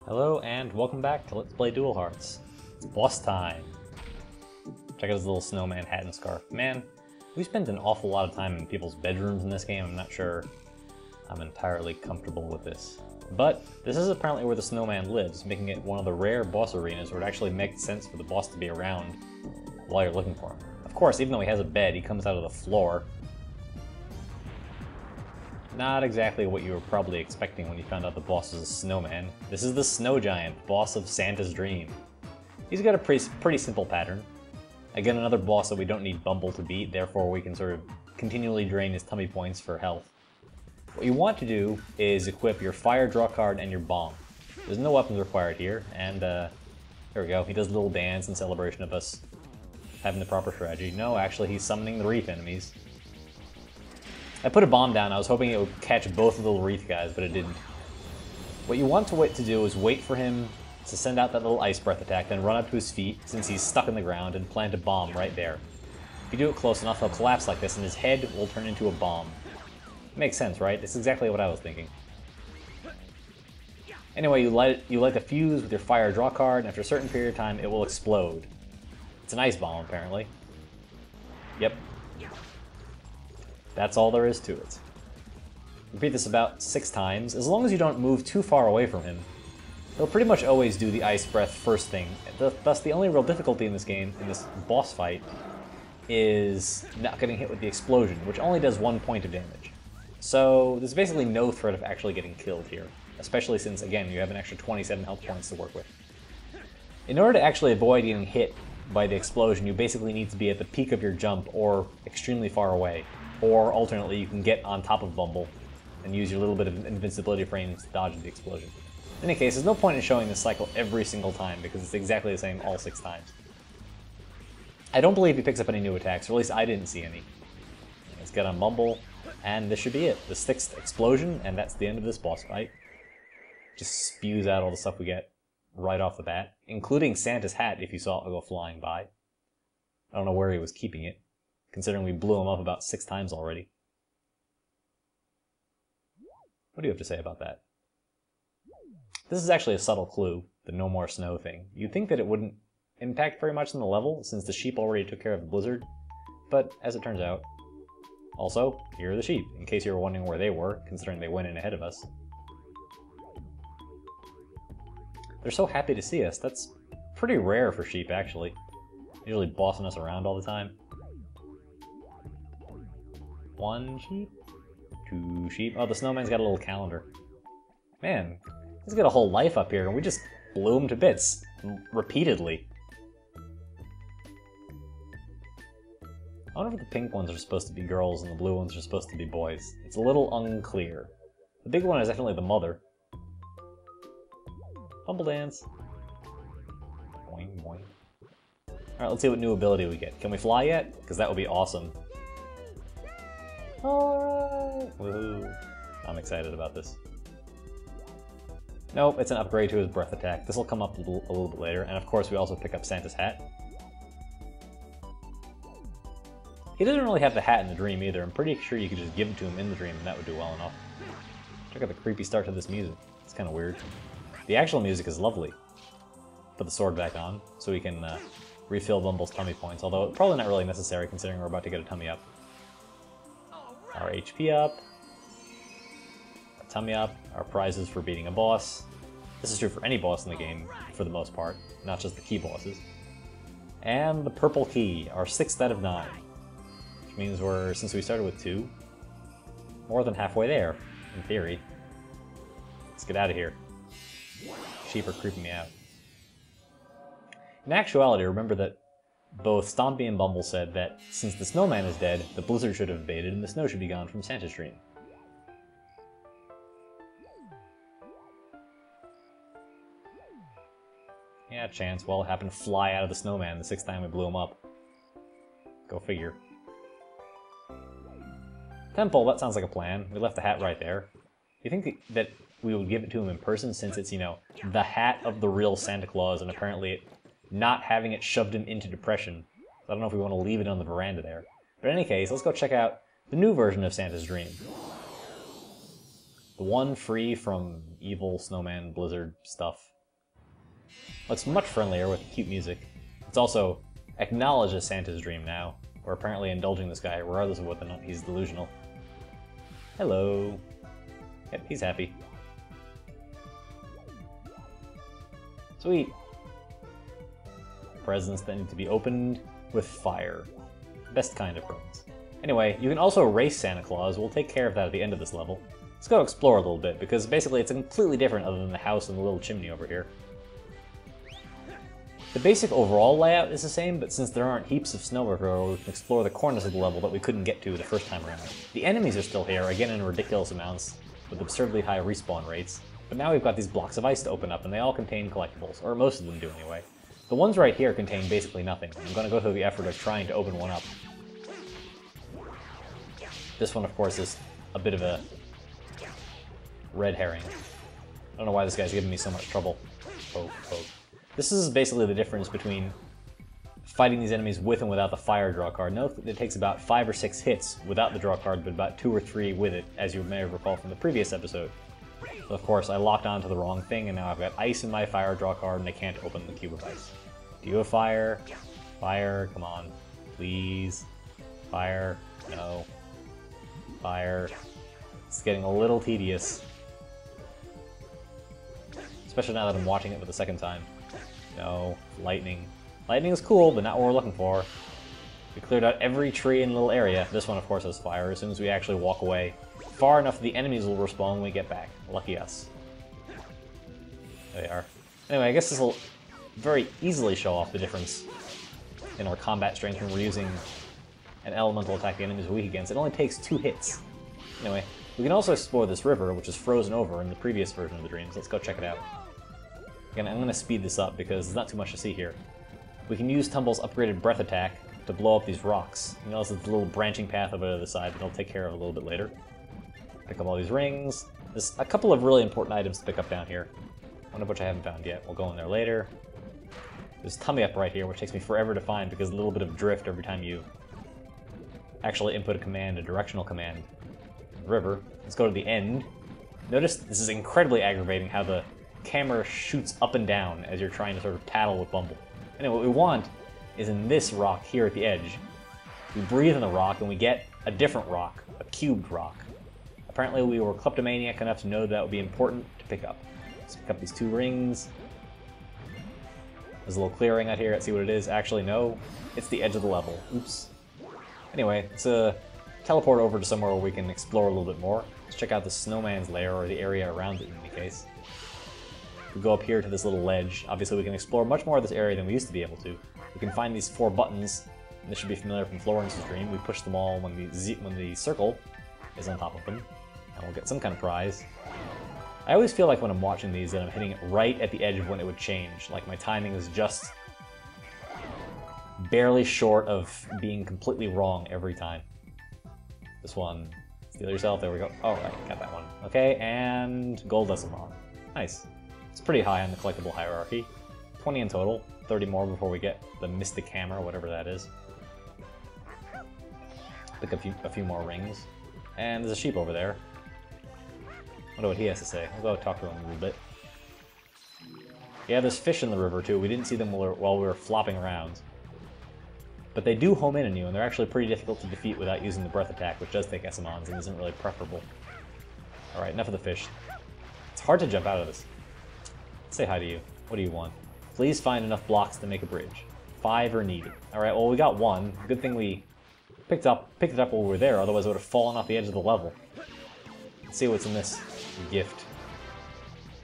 Hello and welcome back to Let's Play Dual Hearts. It's boss time. Check out his little snowman hat and scarf. Man, we spent an awful lot of time in people's bedrooms in this game. I'm not sure I'm entirely comfortable with this. But this is apparently where the snowman lives, making it one of the rare boss arenas where it actually makes sense for the boss to be around while you're looking for him. Of course, even though he has a bed, he comes out of the floor. Not exactly what you were probably expecting when you found out the boss was a snowman. This is the Snow Giant, boss of Santa's Dream. He's got a pretty simple pattern. Again, another boss that we don't need Bumble to beat, therefore we can sort of continually drain his tummy points for health. What you want to do is equip your fire draw card and your bomb. There's no weapons required here, and there we go. He does a little dance in celebration of us having the proper strategy. No, actually he's summoning the Wreath enemies. I put a bomb down. I was hoping it would catch both of the Wreath guys, but it didn't. What you want to do is wait for him to send out that little ice breath attack, then run up to his feet, since he's stuck in the ground, and plant a bomb right there. If you do it close enough, he'll collapse like this, and his head will turn into a bomb. Makes sense, right? It's exactly what I was thinking. Anyway, you light the fuse with your fire draw card, and after a certain period of time, it will explode. It's an ice bomb, apparently. Yep. That's all there is to it. Repeat this about 6 times. As long as you don't move too far away from him, he'll pretty much always do the ice breath first thing. Thus, the only real difficulty in this game, in this boss fight, is not getting hit with the explosion, which only does 1 point of damage. So there's basically no threat of actually getting killed here, especially since, again, you have an extra 27 health points to work with. In order to actually avoid getting hit by the explosion, you basically need to be at the peak of your jump or extremely far away. Or, alternately, you can get on top of Bumble and use your little bit of invincibility frames to dodge the explosion. In any case, there's no point in showing this cycle every single time, because it's exactly the same all 6 times. I don't believe he picks up any new attacks, or at least I didn't see any. Let's get on Bumble, and this should be it. The 6th explosion, and that's the end of this boss fight. Just spews out all the stuff we get right off the bat, including Santa's hat if you saw it go flying by. I don't know where he was keeping it, considering we blew him up about 6 times already. What do you have to say about that? This is actually a subtle clue, the no more snow thing. You'd think that it wouldn't impact very much on the level, since the sheep already took care of the blizzard, but as it turns out. Also, here are the sheep, in case you were wondering where they were, considering they went in ahead of us. They're so happy to see us. That's pretty rare for sheep, actually. Usually bossing us around all the time. 1 sheep, 2 sheep. Oh, the snowman's got a little calendar. Man, he's got a whole life up here, and we just blew him to bits repeatedly. I wonder if the pink ones are supposed to be girls and the blue ones are supposed to be boys. It's a little unclear. The big one is definitely the mother. Bumble dance. Boing, boing. Alright, let's see what new ability we get. Can we fly yet? Because that would be awesome. Alright! Woohoo! I'm excited about this. Nope, it's an upgrade to his breath attack. This will come up a little bit later, and of course we also pick up Santa's hat. He doesn't really have the hat in the dream either. I'm pretty sure you could just give it to him in the dream and that would do well enough. Check out the creepy start to this music. It's kind of weird. The actual music is lovely. Put the sword back on so we can refill Bumble's tummy points, although it's probably not really necessary considering we're about to get a tummy up. Our HP up, our tummy up, our prizes for beating a boss. This is true for any boss in the game, for the most part, not just the key bosses. And the purple key, our 6th out of 9. Which means we're, since we started with 2, more than halfway there, in theory. Let's get out of here. Sheep are creeping me out. In actuality, remember that both Stompy and Bumble said that since the snowman is dead, the blizzard should have abated and the snow should be gone from Santa's Dream. Yeah, chance. Well, it happened to fly out of the snowman the 6th time we blew him up. Go figure. Temple, that sounds like a plan. We left the hat right there. You think that we would give it to him in person since it's, you know, the hat of the real Santa Claus and apparently not having it shoved him into depression. I don't know if we want to leave it on the veranda there. But in any case, let's go check out the new version of Santa's Dream. The one free from evil snowman blizzard stuff. Looks much friendlier with cute music. It's also acknowledged as Santa's dream now. We're apparently indulging this guy, regardless of whether or not he's delusional. Hello. Yep, he's happy. Sweet. Presents that need to be opened with fire. Best kind of presents. Anyway, you can also race Santa Claus. We'll take care of that at the end of this level. Let's go explore a little bit, because basically it's completely different other than the house and the little chimney over here. The basic overall layout is the same, but since there aren't heaps of snow everywhere, we can explore the corners of the level that we couldn't get to the first time around. The enemies are still here, again in ridiculous amounts, with absurdly high respawn rates, but now we've got these blocks of ice to open up, and they all contain collectibles, or most of them do anyway. The ones right here contain basically nothing. I'm going to go through the effort of trying to open one up. This one, of course, is a bit of a red herring. I don't know why this guy's giving me so much trouble. Poke, poke. This is basically the difference between fighting these enemies with and without the fire draw card. Note that it takes about 5 or 6 hits without the draw card, but about 2 or 3 with it, as you may have recalled from the previous episode. So of course, I locked onto the wrong thing, and now I've got ice in my fire draw card, and I can't open the cube of ice. Do you have fire? Fire, come on. Please. Fire. No. Fire. It's getting a little tedious. Especially now that I'm watching it for the second time. No. Lightning. Lightning is cool, but not what we're looking for. We cleared out every tree in the little area. This one, of course, has fire as soon as we actually walk away. Far enough that the enemies will respawn when we get back. Lucky us. There they are. Anyway, I guess this will very easily show off the difference in our combat strength when we're using an elemental attack the enemies are weak against. It only takes 2 hits. Anyway, we can also explore this river, which is frozen over in the previous version of the dreams. Let's go check it out. Again, I'm going to speed this up because there's not too much to see here. We can use Tumble's upgraded breath attack to blow up these rocks. You notice it's a little branching path over to the side that I'll take care of a little bit later. Pick up all these rings. There's a couple of really important items to pick up down here, one of which I haven't found yet. We'll go in there later. There's Tummy Up right here, which takes me forever to find because a little bit of drift every time you actually input a command, a directional command. River. Let's go to the end. Notice this is incredibly aggravating how the camera shoots up and down as you're trying to sort of paddle with Bumble. Anyway, what we want is in this rock here at the edge. We breathe in the rock and we get a different rock, a cubed rock. Apparently we were kleptomaniac enough to know that would be important to pick up. Let's pick up these 2 rings. There's a little clearing out here. Let's see what it is. Actually, no. It's the edge of the level. Oops. Anyway, it's a teleport over to somewhere where we can explore a little bit more. Let's check out the snowman's lair, or the area around it in any case. We go up here to this little ledge. Obviously we can explore much more of this area than we used to be able to. We can find these 4 buttons, and this should be familiar from Florence's dream. We push them all when the circle is on top of them, and we'll get some kind of prize. I always feel like when I'm watching these that I'm hitting it right at the edge of when it would change. Like my timing is just barely short of being completely wrong every time. This one, steal yourself, there we go. Oh, right, got that one. Okay, and gold Decimon. Nice. It's pretty high on the collectible hierarchy. 20 in total, 30 more before we get the Mystic Hammer, whatever that is. Pick a few more rings. And there's a sheep over there. I wonder what he has to say. I'll go talk to him a little bit. Yeah, there's fish in the river too. We didn't see them while we were flopping around. But they do home in on you, and they're actually pretty difficult to defeat without using the breath attack, which does take Essamons and isn't really preferable. Alright, enough of the fish. It's hard to jump out of this. Say hi to you. What do you want? Please find enough blocks to make a bridge. 5 are needed. Alright, well we got 1. Good thing we picked it up while we were there, otherwise it would have fallen off the edge of the level. Let's see what's in this gift.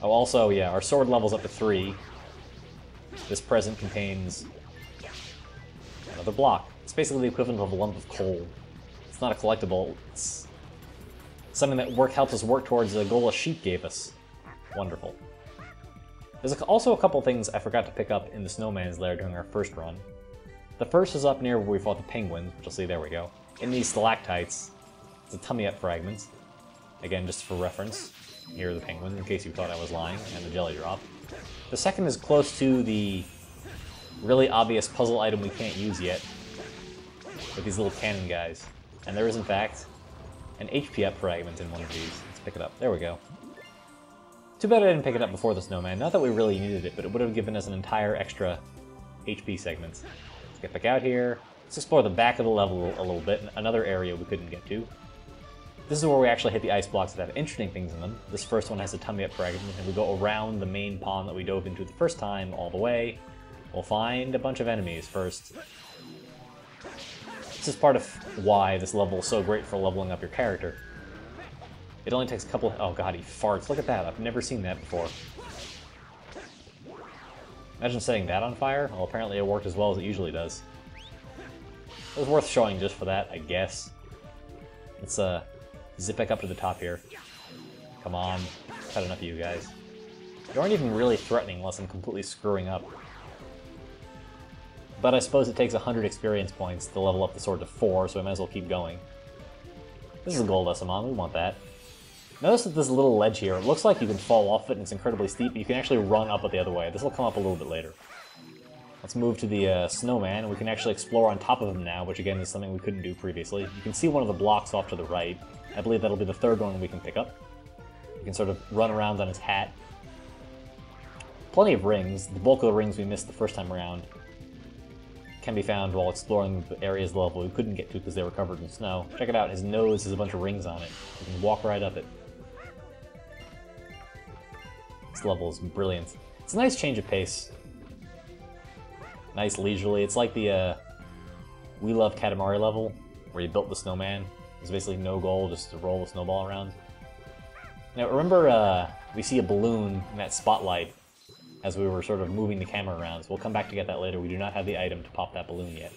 Oh, also, yeah, our sword level's up to 3. This present contains another block. It's basically the equivalent of a lump of coal. It's not a collectible, it's something that helps us work towards the goal a sheep gave us. Wonderful. There's also a couple things I forgot to pick up in the snowman's lair during our first run. The first is up near where we fought the penguins, which you'll see, there we go. In these stalactites, it's a tummy up fragment. Again, just for reference, here are the penguins, in case you thought I was lying, and the jelly drop. The second is close to the really obvious puzzle item we can't use yet, with these little cannon guys. And there is, in fact, an HP up fragment in one of these. Let's pick it up. There we go. Too bad I didn't pick it up before the snowman. Not that we really needed it, but it would have given us an entire extra HP segment. Let's get back out here. Let's explore the back of the level a little bit, another area we couldn't get to. This is where we actually hit the ice blocks that have interesting things in them. This first one has a tummy up fragment, and we go around the main pond that we dove into the first time all the way. We'll find a bunch of enemies first. This is part of why this level is so great for leveling up your character. It only takes a couple of... Oh god, he farts. Look at that. I've never seen that before. Imagine setting that on fire. Well, apparently it worked as well as it usually does. It was worth showing just for that, I guess. Let's zip back up to the top here. Come on. I've had enough of you guys. You aren't even really threatening unless I'm completely screwing up. But I suppose it takes 100 experience points to level up the sword to 4, so I might as well keep going. This is a gold Esamon, we want that. Notice that this little ledge here, it looks like you can fall off it and it's incredibly steep, but you can actually run up it the other way. This will come up a little bit later. Let's move to the snowman, and we can actually explore on top of him now, which again is something we couldn't do previously. You can see one of the blocks off to the right. I believe that'll be the third one we can pick up. You can sort of run around on his hat. Plenty of rings. The bulk of the rings we missed the first time around can be found while exploring the areas of the level we couldn't get to because they were covered in snow. Check it out, his nose has a bunch of rings on it. You can walk right up it. This level is brilliant. It's a nice change of pace. Nice leisurely. It's like the We Love Katamari level, where you built the snowman. There's basically no goal, just to roll the snowball around. Now remember, we see a balloon in that spotlight as we were sort of moving the camera around, so we'll come back to get that later. We do not have the item to pop that balloon yet.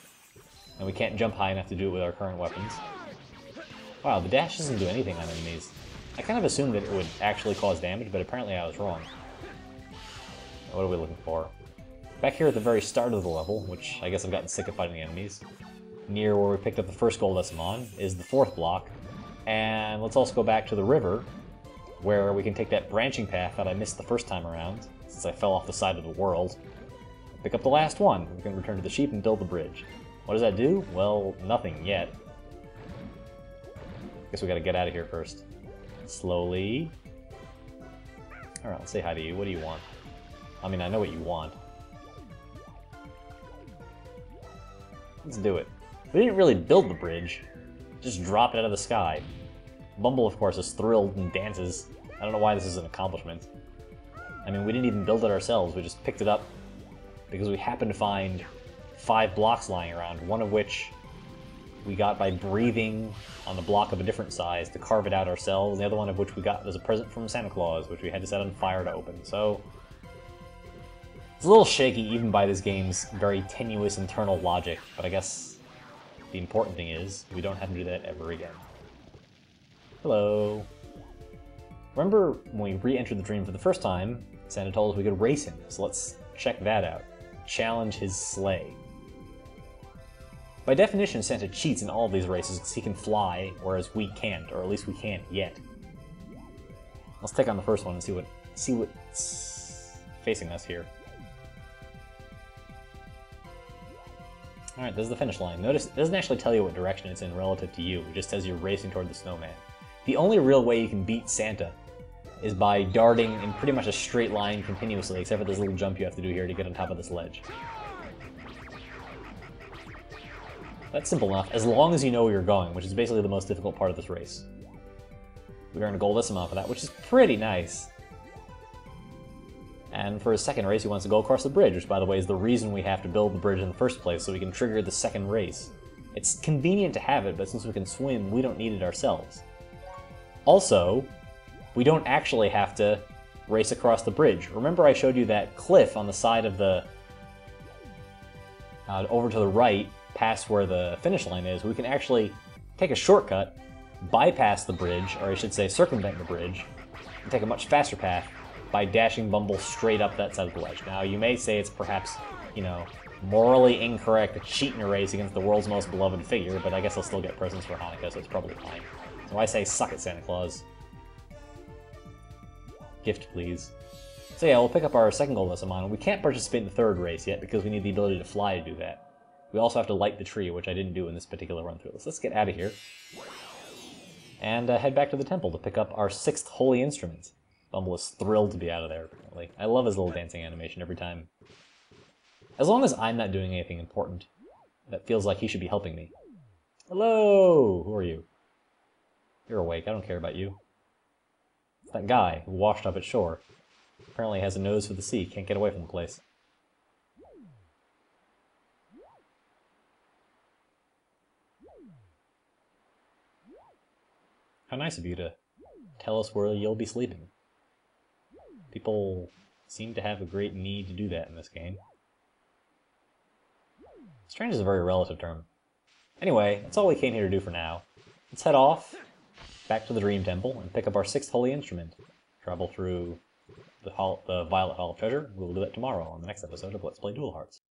And we can't jump high enough to do it with our current weapons. Wow, the dash doesn't do anything on enemies. I kind of assumed that it would actually cause damage, but apparently I was wrong. What are we looking for? Back here at the very start of the level, which I guess I've gotten sick of fighting the enemies, near where we picked up the first gold Esamon, is the fourth block. And let's also go back to the river, where we can take that branching path that I missed the first time around, since I fell off the side of the world. Pick up the last one. We can return to the sheep and build the bridge. What does that do? Well, nothing yet. Guess we gotta get out of here first. Slowly. Alright, let's say hi to you. What do you want? I mean, I know what you want. Let's do it. We didn't really build the bridge, just drop it out of the sky. Bumble, of course, is thrilled and dances. I don't know why this is an accomplishment. I mean, we didn't even build it ourselves, we just picked it up because we happened to find 5 blocks lying around, one of which we got by breathing on a block of a different size to carve it out ourselves, and the other one of which we got as a present from Santa Claus, which we had to set on fire to open. So it's a little shaky even by this game's very tenuous internal logic, but I guess the important thing is we don't have to do that ever again. Hello. Remember when we re-entered the dream for the first time, Santa told us we could race him, so let's check that out. Challenge his sleigh. By definition, Santa cheats in all of these races because he can fly, whereas we can't, or at least we can't yet. Let's take on the first one and see what's facing us here. Alright, this is the finish line. Notice it doesn't actually tell you what direction it's in relative to you, it just says you're racing toward the snowman. The only real way you can beat Santa is by darting in pretty much a straight line continuously, except for this little jump you have to do here to get on top of this ledge. That's simple enough, as long as you know where you're going, which is basically the most difficult part of this race. We earned a gold Esamon for that, which is pretty nice. And for his second race, he wants to go across the bridge, which, by the way, is the reason we have to build the bridge in the first place, so we can trigger the second race. It's convenient to have it, but since we can swim, we don't need it ourselves. Also, we don't actually have to race across the bridge. Remember I showed you that cliff on the side of the... over to the right, past where the finish line is. We can actually take a shortcut, bypass the bridge, or I should say circumvent the bridge, and take a much faster path by dashing Bumble straight up that side of the ledge. Now, you may say it's perhaps, you know, morally incorrect to cheat in a race against the world's most beloved figure, but I guess I'll still get presents for Hanukkah, so it's probably fine. So I say suck it, Santa Claus. Gift, please. So yeah, we'll pick up our second gold Esamon. We can't participate in the third race yet because we need the ability to fly to do that. We also have to light the tree, which I didn't do in this particular run-through. So let's get out of here and head back to the temple to pick up our 6th holy instrument. Bumble is thrilled to be out of there, apparently. I love his little dancing animation every time. As long as I'm not doing anything important, that feels like he should be helping me. Hello! Who are you? You're awake, I don't care about you. It's that guy who washed up at shore. Apparently has a nose for the sea, can't get away from the place. How nice of you to tell us where you'll be sleeping. People seem to have a great need to do that in this game. Strange is a very relative term. Anyway, that's all we came here to do for now. Let's head off, back to the Dream Temple, and pick up our 6th holy instrument. Travel through the Violet Hall of Treasure. We will do that tomorrow on the next episode of Let's Play Dual Hearts.